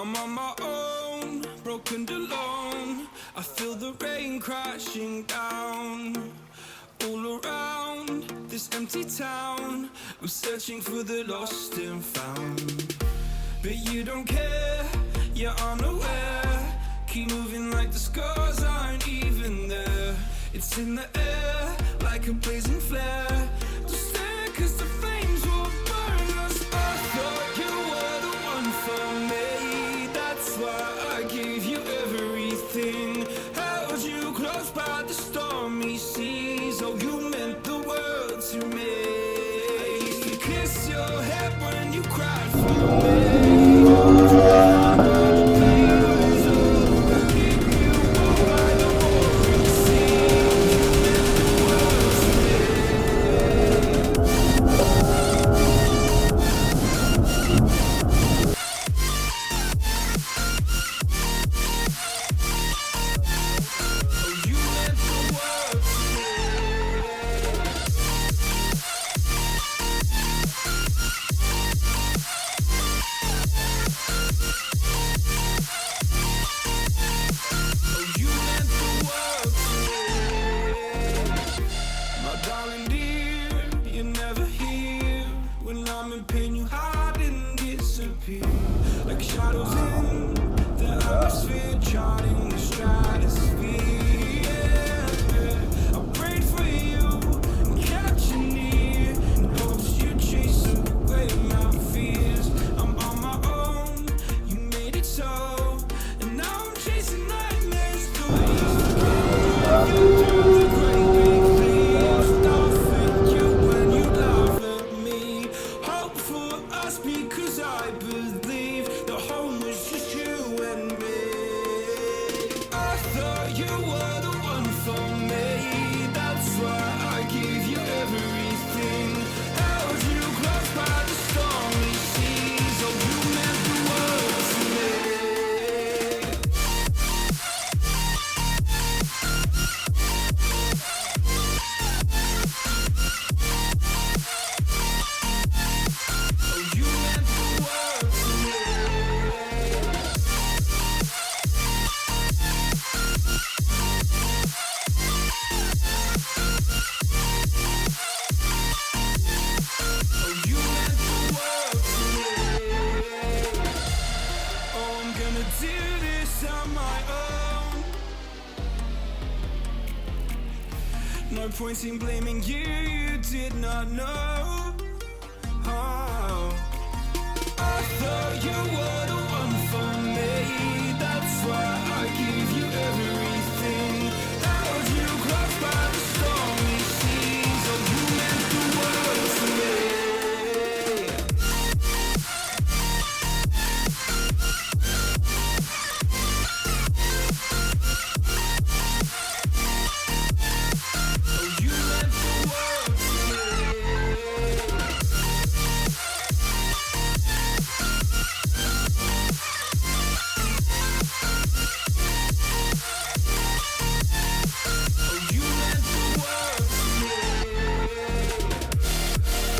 I'm on my own, broken and alone. I feel the rain crashing down all around this empty town. I'm searching for the lost and found, but you don't care, you're unaware. Keep moving like the scars aren't even there. It's in the air like a blazing flare. Don't stare 'cause the flames will burn us. I thought you were the one for me. That's why I gave you everything. Held you close by the stormy seas. Oh, you meant the world to me. I used to kiss your head when you cried for me. Like shadows in the atmosphere, charting the stratosphere. Yeah. I prayed for you and kept you near in hopes you'd chase away my fears. I'm on my own, you made it so, and now I'm chasing nightmares through the great big leaves. Laughing you when you laugh at me. Hope for us because I believe the home was just you and me. I thought you were the one for me. That's why I gave you everything. Held you close by the stormy seas. Oh, you meant the world to me. Oh, you meant the world to me. Oh, you meant the world to me. Oh, I'm gonna do this on my own. No point in blaming you, you did not know. Oh, I thought you were the one for me. That's why I gave you everything. Held you close by the stormy seas. Oh, you meant the world to me. Oh, you meant the world to me. Oh, you meant the world to me.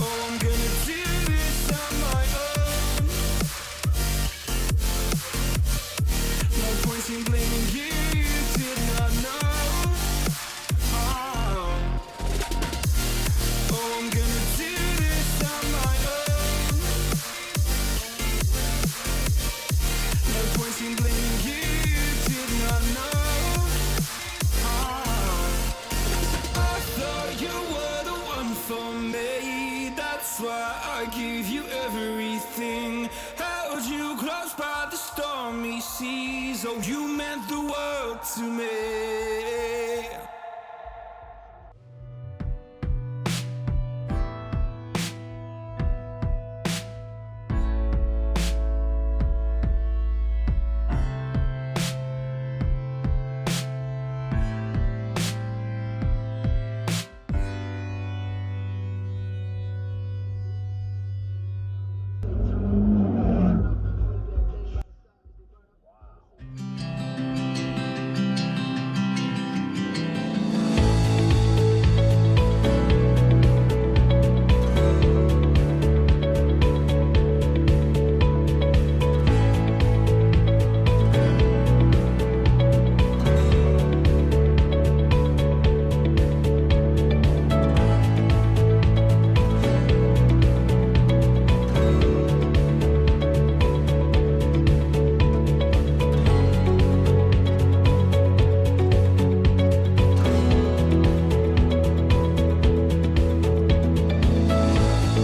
Oh, I'm gonna do this on my own. No point in blaming you, you did not know. Oh, I'm gonna do this on my own. No point in blaming you, you did not know. I thought you were the one for me. That's why I gave you everything. Held you close by the stormy seas. Oh, you meant the world to me.